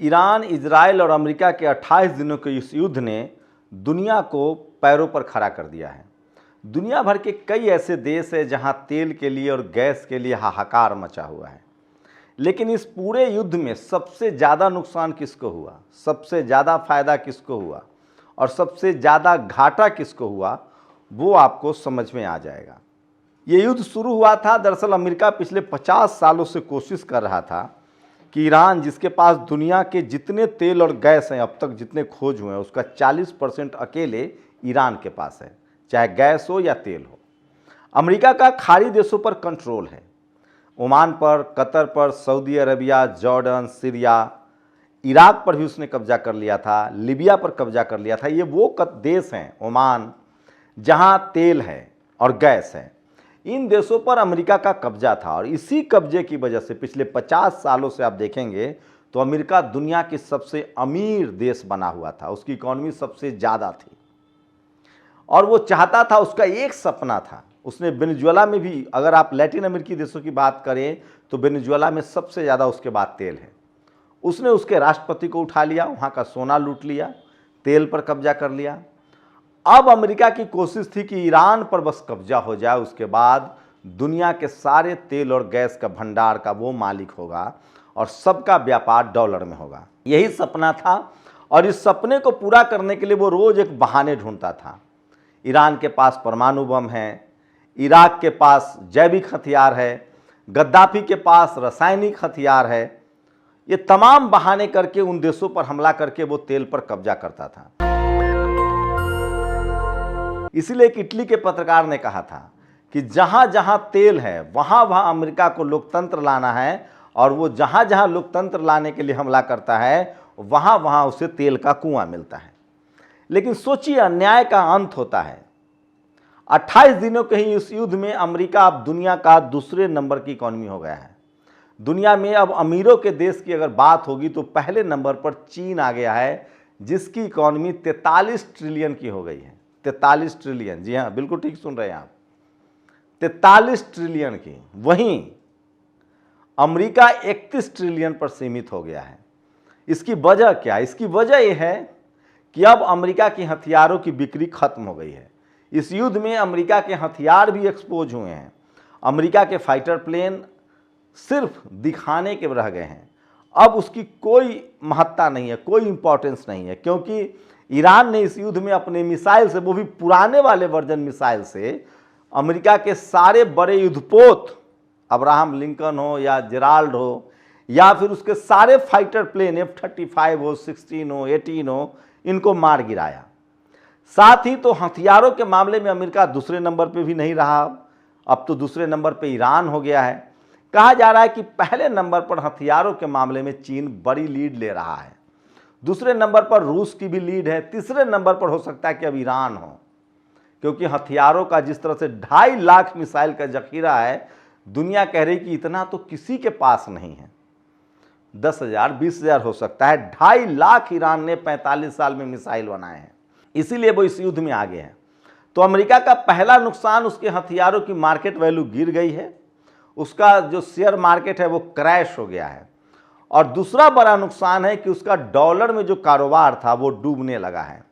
Iran, Israel और America के 28 दिनों के इस युद्ध ने दुनिया को पैरों पर खड़ा कर दिया है। दुनिया भर के कई ऐसे देश हैं जहां तेल के लिए और गैस के लिए हाहाकार मचा हुआ है। लेकिन इस पूरे युद्ध में सबसे ज़्यादा नुकसान किसको हुआ, सबसे ज़्यादा फायदा किसको हुआ और सबसे ज़्यादा घाटा किसको हुआ, वो आपको समझ में आ जाएगा। ये युद्ध शुरू हुआ था, दरअसल अमेरिका पिछले 50 सालों से कोशिश कर रहा था कि ईरान, जिसके पास दुनिया के जितने तेल और गैस हैं, अब तक जितने खोज हुए हैं, उसका 40% अकेले ईरान के पास है, चाहे गैस हो या तेल हो। अमेरिका का खाड़ी देशों पर कंट्रोल है, ओमान पर, कतर पर, Saudi Arabia, Jordan, Syria, Iraq पर भी उसने कब्जा कर लिया था, लीबिया पर कब्जा कर लिया था। ये वो देश हैं, ओमान, जहां तेल है और गैस है। इन देशों पर अमेरिका का कब्जा था और इसी कब्जे की वजह से पिछले 50 सालों से आप देखेंगे तो अमेरिका दुनिया की सबसे अमीर देश बना हुआ था, उसकी इकॉनमी सबसे ज़्यादा थी और वो चाहता था, उसका एक सपना था। उसने वेनेजुएला में भी, अगर आप लैटिन अमेरिकी देशों की बात करें तो वेनेजुएला में सबसे ज़्यादा उसके बाद तेल है। उसने उसके राष्ट्रपति को उठा लिया, वहाँ का सोना लूट लिया, तेल पर कब्जा कर लिया। अब अमेरिका की कोशिश थी कि ईरान पर बस कब्जा हो जाए, उसके बाद दुनिया के सारे तेल और गैस का भंडार का वो मालिक होगा और सबका व्यापार डॉलर में होगा। यही सपना था और इस सपने को पूरा करने के लिए वो रोज़ एक बहाने ढूंढता था। ईरान के पास परमाणु बम है, इराक के पास जैविक हथियार है, गद्दाफी के पास रासायनिक हथियार है। ये तमाम बहाने करके उन देशों पर हमला करके वो तेल पर कब्जा करता था। इसीलिए एक इटली के पत्रकार ने कहा था कि जहां जहां तेल है वहां वहां अमेरिका को लोकतंत्र लाना है और वो जहां जहां लोकतंत्र लाने के लिए हमला करता है वहां वहां उसे तेल का कुआं मिलता है। लेकिन सोचिए, अन्याय का अंत होता है। 28 दिनों के ही इस युद्ध में अमेरिका अब दुनिया का दूसरे नंबर की इकॉनमी हो गया है। दुनिया में अब अमीरों के देश की अगर बात होगी तो पहले नंबर पर चीन आ गया है, जिसकी इकॉनमी 43 ट्रिलियन की हो गई है। 43 ट्रिलियन, जी हाँ, बिल्कुल ठीक सुन रहे हैं आप, 43 ट्रिलियन की। वहीं अमेरिका 31 ट्रिलियन पर सीमित हो गया है। इसकी वजह क्या है? इसकी वजह यह है कि अब अमेरिका की हथियारों की बिक्री खत्म हो गई है। इस युद्ध में अमेरिका के हथियार भी एक्सपोज हुए हैं। अमेरिका के फाइटर प्लेन सिर्फ दिखाने के रह गए हैं, अब उसकी कोई महत्ता नहीं है, कोई इंपॉर्टेंस नहीं है, क्योंकि ईरान ने इस युद्ध में अपने मिसाइल से, वो भी पुराने वाले वर्जन मिसाइल से, अमेरिका के सारे बड़े युद्धपोत, अब्राहम लिंकन हो या जेराल्ड हो या फिर उसके सारे फाइटर प्लेन F-35 हो, 16 हो, 18 हो, इनको मार गिराया। साथ ही तो हथियारों के मामले में अमेरिका दूसरे नंबर पे भी नहीं रहा, अब तो दूसरे नंबर पे ईरान हो गया है। कहा जा रहा है कि पहले नंबर पर हथियारों के मामले में चीन बड़ी लीड ले रहा है, दूसरे नंबर पर रूस की भी लीड है, तीसरे नंबर पर हो सकता है कि अब ईरान हो, क्योंकि हथियारों का जिस तरह से 2.5 लाख मिसाइल का जखीरा है, दुनिया कह रही कि इतना तो किसी के पास नहीं है। 10,000 20,000 हो सकता है, 2.5 लाख ईरान ने 45 साल में मिसाइल बनाए हैं, इसीलिए वो इस युद्ध में आगे हैं। तो अमेरिका का पहला नुकसान, उसके हथियारों की मार्केट वैल्यू गिर गई है, उसका जो शेयर मार्केट है वो क्रैश हो गया है। और दूसरा बड़ा नुकसान है कि उसका डॉलर में जो कारोबार था वो डूबने लगा है।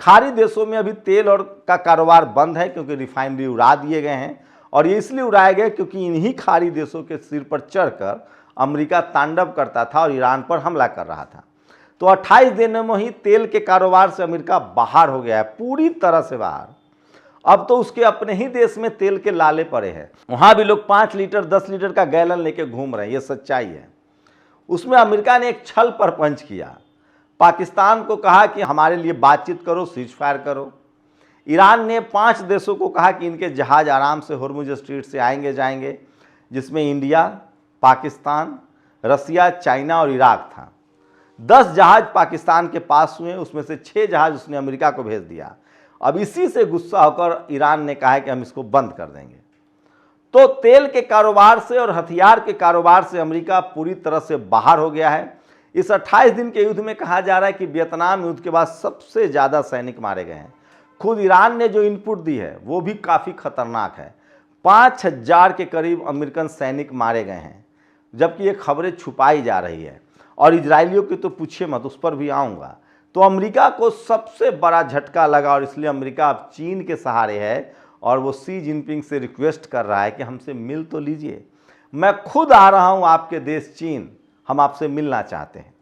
खाड़ी देशों में अभी तेल और का कारोबार बंद है, क्योंकि रिफाइनरी उड़ा दिए गए हैं, और ये इसलिए उड़ाए गए क्योंकि इन्हीं खाड़ी देशों के सिर पर चढ़कर अमेरिका तांडव करता था और ईरान पर हमला कर रहा था। तो 28 दिनों में ही तेल के कारोबार से अमेरिका बाहर हो गया है, पूरी तरह से बाहर। अब तो उसके अपने ही देश में तेल के लाले पड़े हैं, वहां भी लोग 5 लीटर 10 लीटर का गैलन लेके घूम रहे हैं, ये सच्चाई है। उसमें अमेरिका ने एक छल परपंच किया, पाकिस्तान को कहा कि हमारे लिए बातचीत करो, सीज फायर करो। ईरान ने 5 देशों को कहा कि इनके जहाज आराम से होर्मुज स्ट्रीट से आएंगे जाएंगे, जिसमें इंडिया, पाकिस्तान, रसिया, चाइना और इराक था। 10 जहाज पाकिस्तान के पास हुए, उसमें से 6 जहाज उसने अमेरिका को भेज दिया। अब इसी से गुस्सा होकर ईरान ने कहा है कि हम इसको बंद कर देंगे। तो तेल के कारोबार से और हथियार के कारोबार से अमेरिका पूरी तरह से बाहर हो गया है। इस 28 दिन के युद्ध में कहा जा रहा है कि वियतनाम युद्ध के बाद सबसे ज़्यादा सैनिक मारे गए हैं। खुद ईरान ने जो इनपुट दी है वो भी काफ़ी खतरनाक है। 5,000 के करीब अमेरिकन सैनिक मारे गए हैं, जबकि ये खबरें छुपाई जा रही है। और इजरायलियों की तो पूछिए मत, उस पर भी आऊँगा। तो अमेरिका को सबसे बड़ा झटका लगा और इसलिए अमेरिका अब चीन के सहारे है और वो शी जिनपिंग से रिक्वेस्ट कर रहा है कि हमसे मिल तो लीजिए, मैं खुद आ रहा हूँ आपके देश चीन, हम आपसे मिलना चाहते हैं।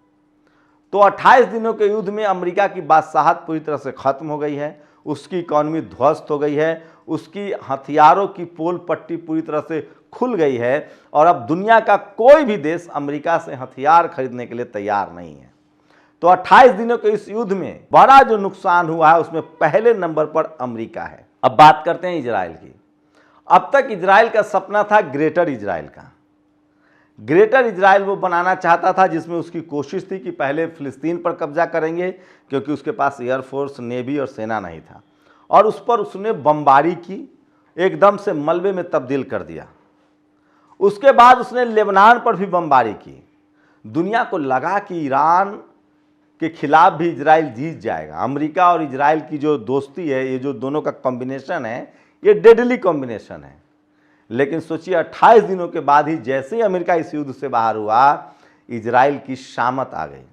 तो 28 दिनों के युद्ध में अमेरिका की बादशाहत पूरी तरह से खत्म हो गई है, उसकी इकॉनमी ध्वस्त हो गई है, उसकी हथियारों की पोल पट्टी पूरी तरह से खुल गई है और अब दुनिया का कोई भी देश अमेरिका से हथियार खरीदने के लिए तैयार नहीं है। तो 28 दिनों के इस युद्ध में बड़ा जो नुकसान हुआ है उसमें पहले नंबर पर अमेरिका है। अब बात करते हैं इजराइल की। अब तक इजराइल का सपना था ग्रेटर इजराइल का। ग्रेटर इजराइल वो बनाना चाहता था जिसमें उसकी कोशिश थी कि पहले फिलिस्तीन पर कब्जा करेंगे क्योंकि उसके पास एयरफोर्स, नेवी और सेना नहीं था, और उस पर उसने बमबारी की, एकदम से मलबे में तब्दील कर दिया। उसके बाद उसने लेबनान पर भी बमबारी की। दुनिया को लगा कि ईरान के खिलाफ भी इजराइल जीत जाएगा। अमेरिका और इजराइल की जो दोस्ती है, ये जो दोनों का कॉम्बिनेशन है, ये डेडली कॉम्बिनेशन है। लेकिन सोचिए 28 दिनों के बाद ही जैसे ही अमेरिका इस युद्ध से बाहर हुआ, इजराइल की शामत आ गई।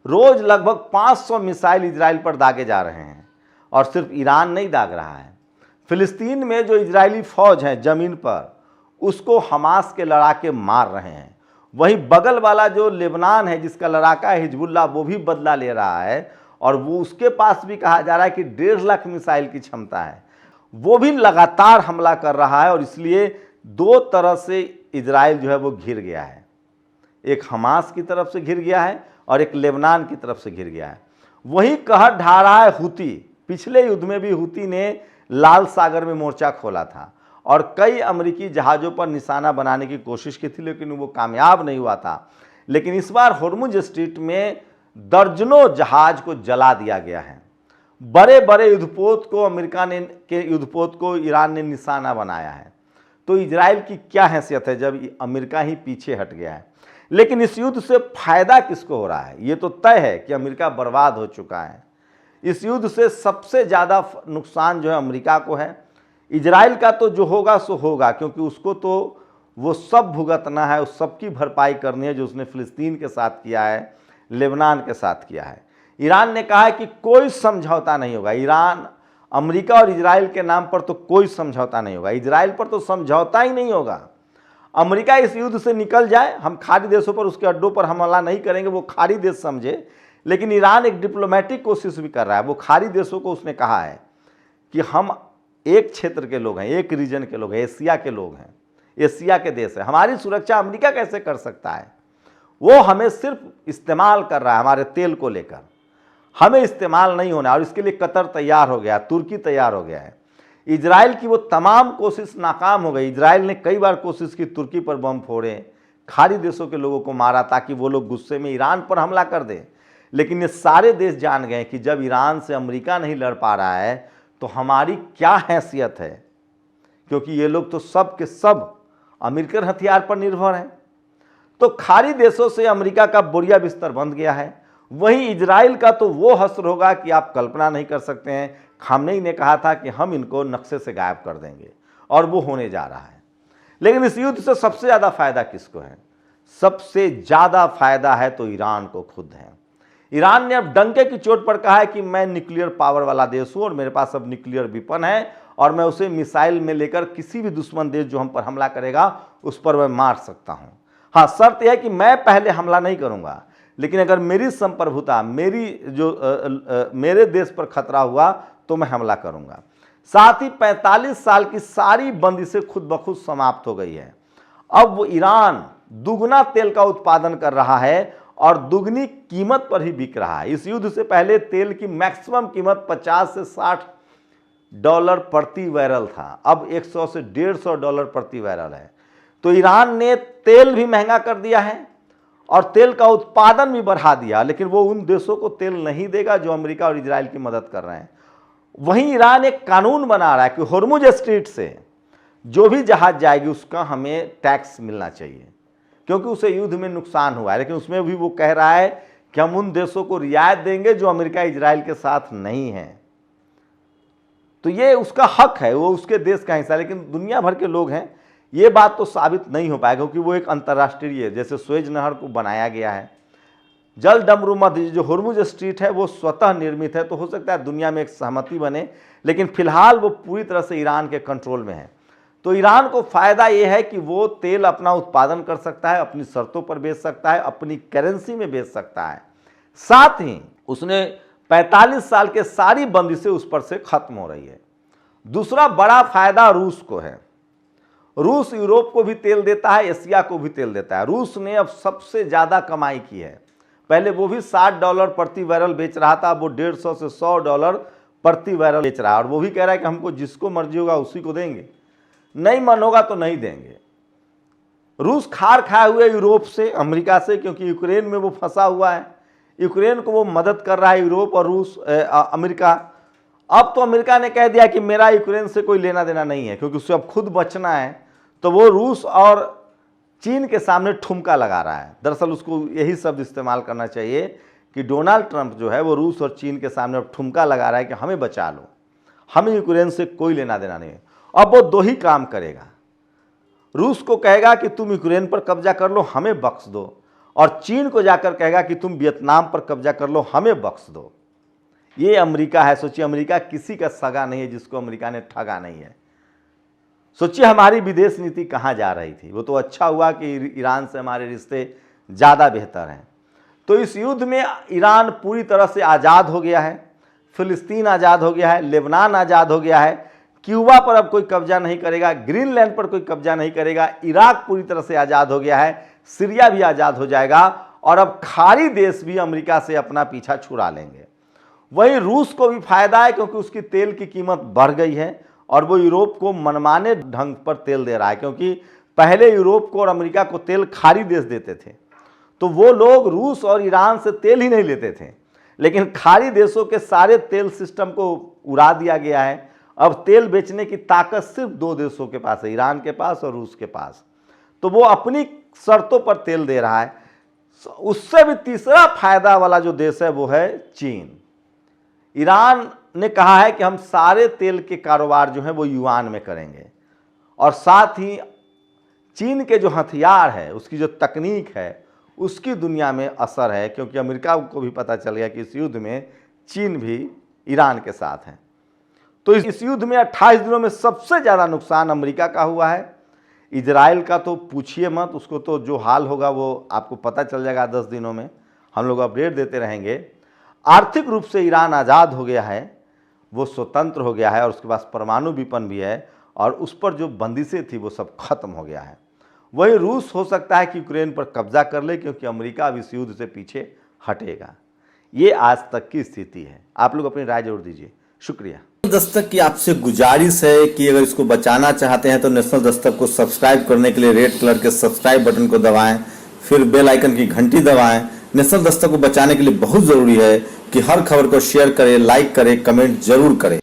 रोज लगभग 500 मिसाइल इजराइल पर दागे जा रहे हैं और सिर्फ ईरान नहीं दाग रहा है। फिलिस्तीन में जो इजरायली फौज है जमीन पर, उसको हमास के लड़ाके मार रहे हैं। वहीं बगल वाला जो लेबनान है जिसका लड़ाका है हिजबुल्लाह, वो भी बदला ले रहा है और वो उसके पास भी कहा जा रहा है कि 1.5 लाख मिसाइल की क्षमता है। वो भी लगातार हमला कर रहा है और इसलिए दो तरह से इजराइल जो है वो घिर गया है। एक हमास की तरफ से घिर गया है और एक लेबनान की तरफ से घिर गया है। वहीं कहर ढा रहा है हुती। पिछले युद्ध में भी हुती ने लाल सागर में मोर्चा खोला था और कई अमेरिकी जहाज़ों पर निशाना बनाने की कोशिश की थी, लेकिन वो कामयाब नहीं हुआ था। लेकिन इस बार होर्मुज स्ट्रीट में दर्जनों जहाज को जला दिया गया है। बड़े बड़े युद्धपोत को अमेरिका ने के युद्धपोत को ईरान ने निशाना बनाया है। तो इजराइल की क्या हैसियत है जब अमेरिका ही पीछे हट गया है। लेकिन इस युद्ध से फायदा किसको हो रहा है? ये तो तय है कि अमेरिका बर्बाद हो चुका है। इस युद्ध से सबसे ज़्यादा नुकसान जो है अमेरिका को है। इजराइल का तो जो होगा सो होगा, क्योंकि उसको तो वो सब भुगतना है, उस सब की भरपाई करनी है जो उसने फिलिस्तीन के साथ किया है, लेबनान के साथ किया है। ईरान ने कहा है कि कोई समझौता नहीं होगा। ईरान, अमेरिका और इजराइल के नाम पर तो कोई समझौता नहीं होगा। इजराइल पर तो समझौता ही नहीं होगा। अमेरिका इस युद्ध से निकल जाए, हम खाड़ी देशों पर, उसके अड्डों पर हमला नहीं करेंगे, वो खाड़ी देश समझे। लेकिन ईरान एक डिप्लोमेटिक कोशिश भी कर रहा है। वो खाड़ी देशों को उसने कहा है कि हम एक क्षेत्र के लोग हैं, एक रीजन के लोग हैं, एशिया के लोग हैं, एशिया के देश है, हमारी सुरक्षा अमेरिका कैसे कर सकता है? वो हमें सिर्फ इस्तेमाल कर रहा है, हमारे तेल को लेकर। हमें इस्तेमाल नहीं होना, और इसके लिए कतर तैयार हो गया, तुर्की तैयार हो गया है। इजराइल की वो तमाम कोशिश नाकाम हो गई। इजराइल ने कई बार कोशिश की तुर्की पर बम फोड़े, खाड़ी देशों के लोगों को मारा ताकि वो लोग गुस्से में ईरान पर हमला कर दें। लेकिन ये सारे देश जान गए कि जब ईरान से अमेरिका नहीं लड़ पा रहा है तो हमारी क्या हैसियत है, क्योंकि ये लोग तो सब के सब अमेरिकन हथियार पर निर्भर हैं। तो खाड़ी देशों से अमेरिका का बोरिया बिस्तर बंध गया है। वहीं इजराइल का तो वो हश्र होगा कि आप कल्पना नहीं कर सकते हैं। खामनेई ने कहा था कि हम इनको नक्शे से गायब कर देंगे, और वो होने जा रहा है। लेकिन इस युद्ध से सबसे ज़्यादा फायदा किसको है? सबसे ज़्यादा फायदा है तो ईरान को खुद है। ईरान ने अब डंके की चोट पर कहा है कि मैं न्यूक्लियर पावर वाला देश हूँ और मेरे पास अब न्यूक्लियर वेपन है और मैं उसे मिसाइल में लेकर किसी भी दुश्मन देश जो हम पर हमला करेगा उस पर मैं मार सकता हूँ। हाँ, शर्त यह है कि मैं पहले हमला नहीं करूँगा, लेकिन अगर मेरी संप्रभुता, मेरे देश पर खतरा हुआ तो मैं हमला करूँगा। साथ ही 45 साल की सारी बंदिशें खुद ब खुद समाप्त हो गई है। अब वो ईरान दुगना तेल का उत्पादन कर रहा है और दुगनी कीमत पर ही बिक रहा है। इस युद्ध से पहले तेल की मैक्सिमम कीमत 50 से 60 डॉलर प्रति बैरल था, अब 100 से 150 डॉलर प्रति बैरल है। तो ईरान ने तेल भी महंगा कर दिया है और तेल का उत्पादन भी बढ़ा दिया, लेकिन वो उन देशों को तेल नहीं देगा जो अमेरिका और इजराइल की मदद कर रहे हैं। वहीं ईरान एक कानून बना रहा है कि होर्मुज स्ट्रीट से जो भी जहाज जाएगी उसका हमें टैक्स मिलना चाहिए, क्योंकि उसे युद्ध में नुकसान हुआ है। लेकिन उसमें भी वो कह रहा है कि हम उन देशों को रियायत देंगे जो अमेरिका इजराइल के साथ नहीं है। तो ये उसका हक है, वो उसके देश का हिस्सा है। लेकिन दुनिया भर के लोग हैं, ये बात तो साबित नहीं हो पाएगा, क्योंकि वो एक अंतर्राष्ट्रीय, जैसे स्वेज नहर को बनाया गया है, जल डमरू मध्य जो हुर्मुज स्ट्रीट है वो स्वतः निर्मित है, तो हो सकता है दुनिया में एक सहमति बने, लेकिन फिलहाल वो पूरी तरह से ईरान के कंट्रोल में है। तो ईरान को फायदा ये है कि वो तेल अपना उत्पादन कर सकता है, अपनी शर्तों पर बेच सकता है, अपनी करेंसी में बेच सकता है। साथ ही उसने 45 साल के सारी बंदिशें उस पर से खत्म हो रही है। दूसरा बड़ा फायदा रूस को है। रूस यूरोप को भी तेल देता है, एशिया को भी तेल देता है। रूस ने अब सबसे ज़्यादा कमाई की है। पहले वो भी $60 प्रति बैरल बेच रहा था, अब वो $150 से $100 प्रति बैरल बेच रहा है, और वो भी कह रहा है कि हमको जिसको मर्जी होगा उसी को देंगे, नहीं मन होगा तो नहीं देंगे। रूस खार खाए हुए यूरोप से, अमेरिका से, क्योंकि यूक्रेन में वो फंसा हुआ है। यूक्रेन को वो मदद कर रहा है, यूरोप और रूस अमेरिका। अब तो अमेरिका ने कह दिया कि मेरा यूक्रेन से कोई लेना देना नहीं है, क्योंकि उसे अब खुद बचना है। तो वो रूस और चीन के सामने ठुमका लगा रहा है। दरअसल उसको यही शब्द इस्तेमाल करना चाहिए कि डोनाल्ड ट्रंप जो है वो रूस और चीन के सामने अब ठुमका लगा रहा है कि हमें बचा लो, हमें यूक्रेन से कोई लेना देना नहीं है। अब वो दो ही काम करेगा, रूस को कहेगा कि तुम यूक्रेन पर कब्जा कर लो, हमें बख्श दो, और चीन को जाकर कहेगा कि तुम वियतनाम पर कब्जा कर लो, हमें बख्श दो। ये अमेरिका है। सोचिए, अमेरिका किसी का सगा नहीं है जिसको अमेरिका ने ठगा नहीं है। सोचिए हमारी विदेश नीति कहाँ जा रही थी। वो तो अच्छा हुआ कि ईरान से हमारे रिश्ते ज़्यादा बेहतर हैं। तो इस युद्ध में ईरान पूरी तरह से आज़ाद हो गया है, फिलिस्तीन आज़ाद हो गया है, लेबनान आज़ाद हो गया है, क्यूबा पर अब कोई कब्जा नहीं करेगा, ग्रीनलैंड पर कोई कब्जा नहीं करेगा, इराक पूरी तरह से आज़ाद हो गया है, सीरिया भी आज़ाद हो जाएगा, और अब खाड़ी देश भी अमेरिका से अपना पीछा छुड़ा लेंगे। वहीं रूस को भी फायदा है, क्योंकि उसकी तेल की कीमत बढ़ गई है और वो यूरोप को मनमाने ढंग पर तेल दे रहा है। क्योंकि पहले यूरोप को और अमेरिका को तेल खाड़ी देश देते थे, तो वो लोग रूस और ईरान से तेल ही नहीं लेते थे, लेकिन खाड़ी देशों के सारे तेल सिस्टम को उड़ा दिया गया है। अब तेल बेचने की ताकत सिर्फ दो देशों के पास है, ईरान के पास और रूस के पास। तो वो अपनी शर्तों पर तेल दे रहा है। उससे भी तीसरा फायदा वाला जो देश है वो है चीन। ईरान ने कहा है कि हम सारे तेल के कारोबार जो है वो युआन में करेंगे, और साथ ही चीन के जो हथियार है, उसकी जो तकनीक है, उसकी दुनिया में असर है, क्योंकि अमेरिका को भी पता चल गया कि इस युद्ध में चीन भी ईरान के साथ है। तो इस युद्ध में 28 दिनों में सबसे ज़्यादा नुकसान अमेरिका का हुआ है। इजराइल का तो पूछिए मत, उसको तो जो हाल होगा वो आपको पता चल जाएगा 10 दिनों में। हम लोग अपडेट देते रहेंगे। आर्थिक रूप से ईरान आज़ाद हो गया है, वो स्वतंत्र हो गया है, और उसके पास परमाणु विपन भी है, और उस पर जो बंदिशें थी वो सब खत्म हो गया है। वही रूस हो सकता है कि यूक्रेन पर कब्जा कर ले, क्योंकि अमेरिका अब इस युद्ध से पीछे हटेगा। ये आज तक की स्थिति है। आप लोग अपनी राय जरूर दीजिए। शुक्रिया। दस्तक की आपसे गुजारिश है कि अगर इसको बचाना चाहते हैं तो नेशनल दस्तक को सब्सक्राइब करने के लिए रेड कलर के सब्सक्राइब बटन को दबाएं, फिर बेल आइकन की घंटी दबाएं। नेशनल दस्तक को बचाने के लिए बहुत जरूरी है कि हर खबर को शेयर करें, लाइक करें, कमेंट जरूर करें।